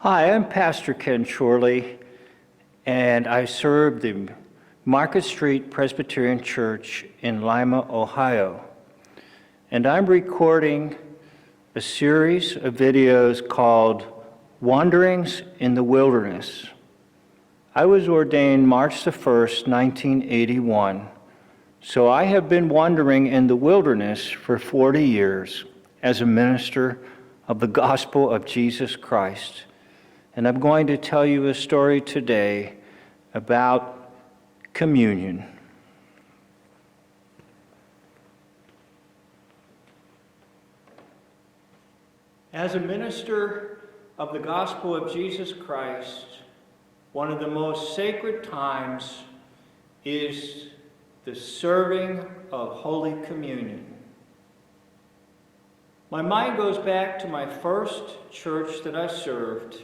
Hi, I'm Pastor Ken Chorley, and I serve the Market Street Presbyterian Church in Lima, Ohio. And I'm recording a series of videos called Wanderings in the Wilderness. I was ordained March the 1st, 1981, so I have been wandering in the wilderness for 40 years as a minister of the gospel of Jesus Christ. And I'm going to tell you a story today about communion. As a minister of the gospel of Jesus Christ, one of the most sacred times is the serving of Holy Communion. My mind goes back to my first church that I served,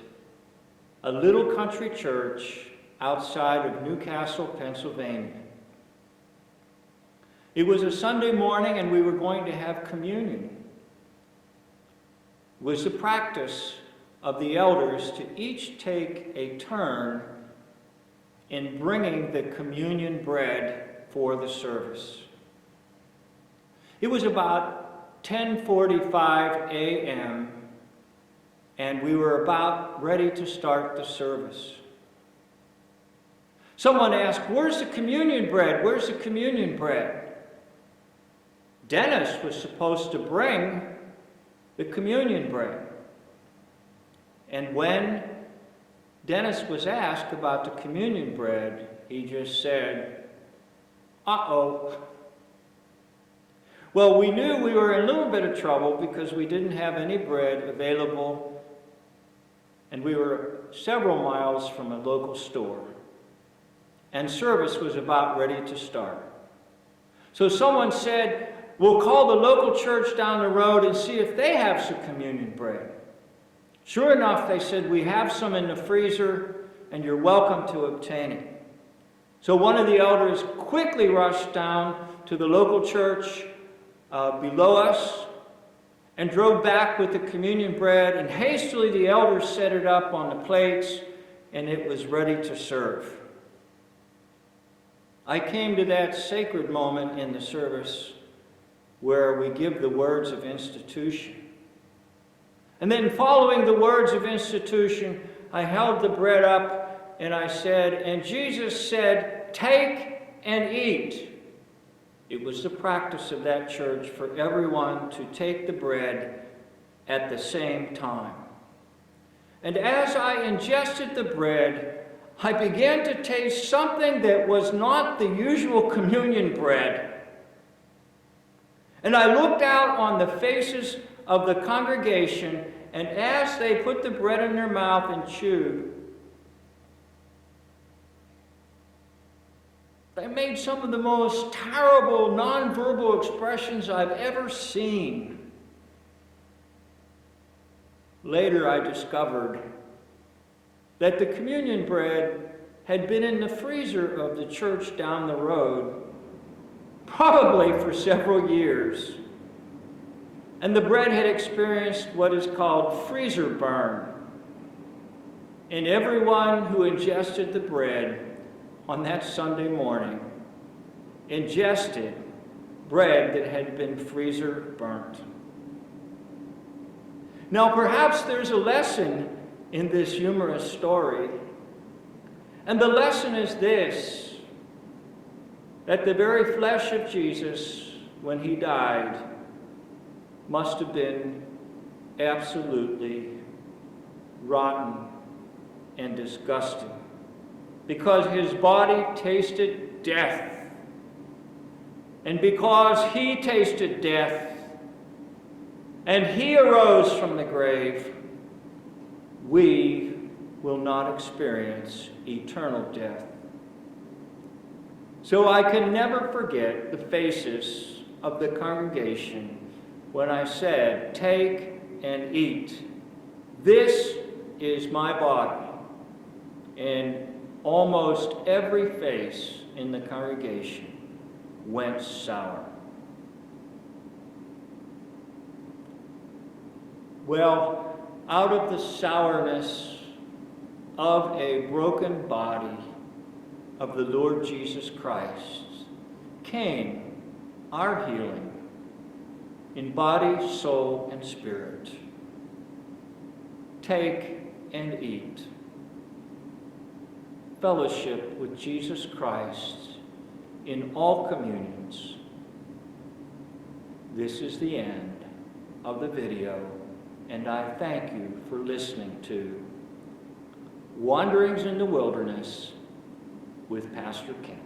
a little country church outside of Newcastle, Pennsylvania. It was a Sunday morning and we were going to have communion. It was the practice of the elders to each take a turn in bringing the communion bread for the service. It was about 10:45 a.m. and we were about ready to start the service. Someone asked, "Where's the communion bread? Where's the communion bread?" Dennis was supposed to bring the communion bread. And when Dennis was asked about the communion bread, he just said, "Uh-oh." Well, we knew we were in a little bit of trouble because we didn't have any bread available, and we were several miles from a local store. And service was about ready to start. So someone said, "We'll call the local church down the road and see if they have some communion bread." Sure enough, they said, "We have some in the freezer, and you're welcome to obtain it." So one of the elders quickly rushed down to the local church below us and drove back with the communion bread, and hastily the elders set it up on the plates, and it was ready to serve. I came to that sacred moment in the service where we give the words of institution. And then following the words of institution, I held the bread up and I said, "And Jesus said, 'Take and eat.'" It was the practice of that church for everyone to take the bread at the same time. And as I ingested the bread, I began to taste something that was not the usual communion bread. And I looked out on the faces of the congregation, and as they put the bread in their mouth and chewed, they made some of the most terrible nonverbal expressions I've ever seen. Later, I discovered that the communion bread had been in the freezer of the church down the road, probably for several years. And the bread had experienced what is called freezer burn. And everyone who ingested the bread on that Sunday morning ingested bread that had been freezer burnt. Now, perhaps there's a lesson in this humorous story, and the lesson is this: that the very flesh of Jesus, when he died, must have been absolutely rotten and disgusting, because his body tasted death. And because he tasted death and he arose from the grave, we will not experience eternal death. So I can never forget the faces of the congregation when I said, "Take and eat. This is my body." And almost every face in the congregation went sour. Well, out of the sourness of a broken body of the Lord Jesus Christ came our healing in body, soul, and spirit. Take and eat. Fellowship with Jesus Christ in all communions. This is the end of the video, and I thank you for listening to Wanderings in the Wilderness with Pastor Ken.